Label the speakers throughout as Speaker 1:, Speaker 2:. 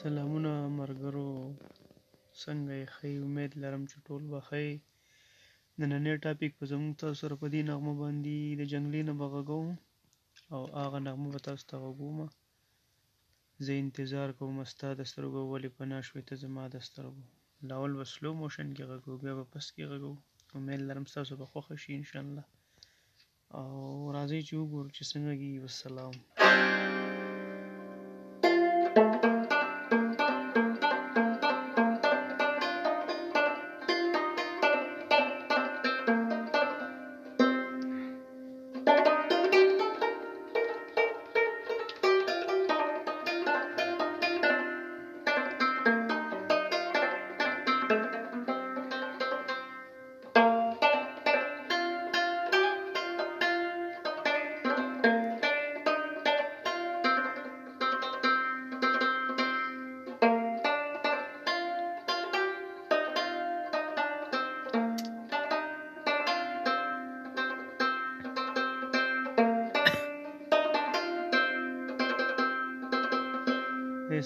Speaker 1: سلامونه ملګرو، څنګه یې؟ ښه امید لرم چې ټول به ښه یې. نننی ټاپک به زموږ تاسو سره په دې نغمه باندې د جنګلي نه به غږوم او هغه نغمه به تاسو ته غږومه. زه انتظار کوم ستا د سترګو، ولې پناه شوې ته زما د سترګو. لاول به سلو موشن کې غږو، بیا به پس کې غږو. امید لرم ستاسو به خوښه شي انشاءالله. او راځئ چې وګورو چې څنګه کېږي. والسلام.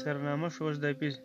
Speaker 1: سرنامه شو اوس د اپیز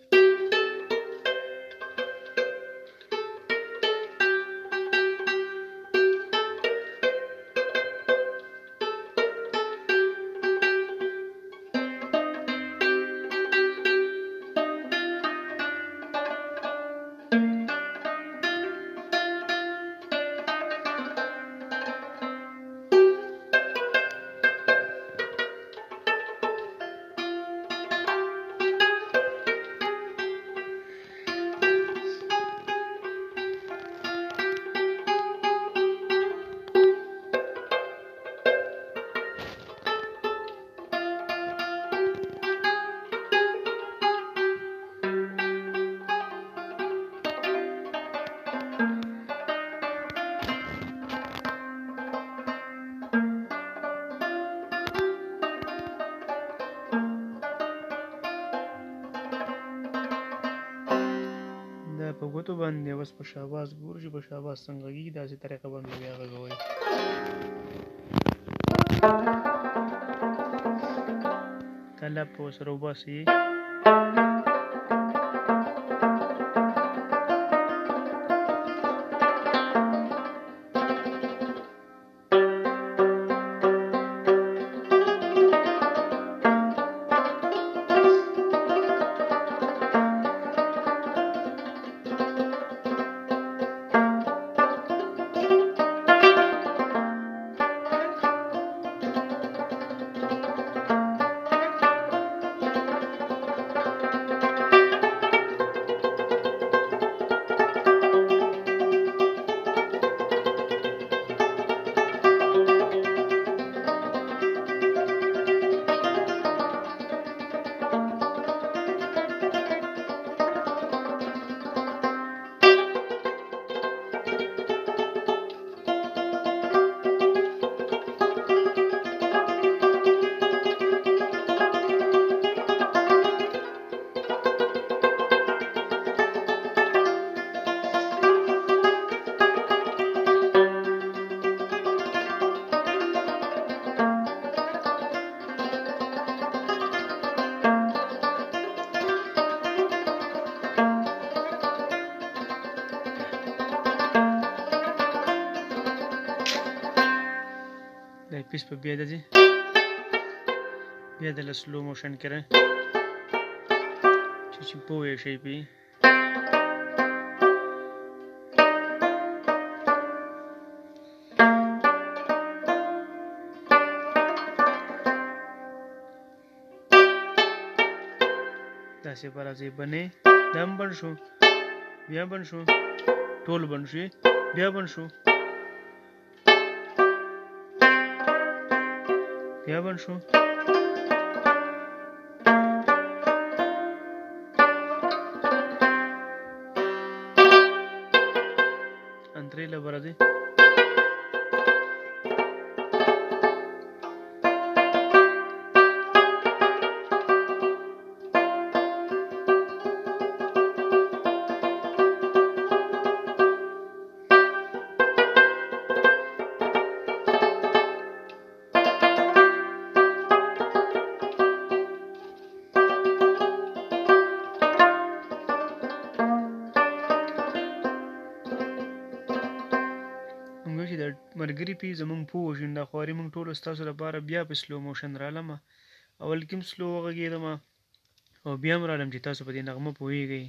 Speaker 1: په ګوتو باندې اوس په شاباس ګورو چې په شاباس څنګه غږیږي. داسې طریقه باندې بیا غږوئ. طلب په ورسره وباسئ. د اپیز په بیا دځي بیا د سلو موشن کې راځي چې پوه شي پې داسې به راځي. بنې دا هم بند شو، بیا بند شو، ټول بند شوې، بیا بند شو، بیا بند شو. انترې له به راځي. ملګري پې زمونږ پوه وشي نو دا خواري مونږ ټولو ستاسو لپاره بیا په سلو موشن رالمه. اول کې هم سلو وغږېدمه او بیا هم رالم چې تاسو په دې نغمه پوهېږئ.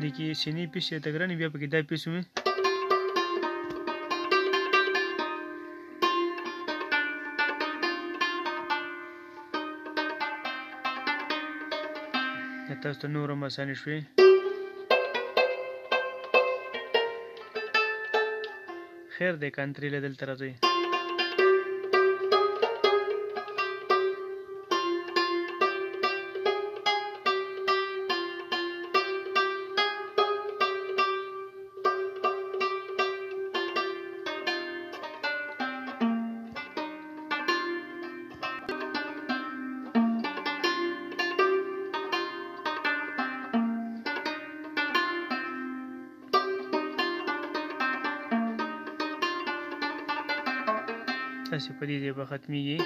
Speaker 1: دې کې سینې پیس یا تګرانې بیا پکې دا پیس ومې تاسو ته نور هم اسانې شوې. خیر دی کانتري له دلته راځئ. تاسې په دې ځای به ختمېږي.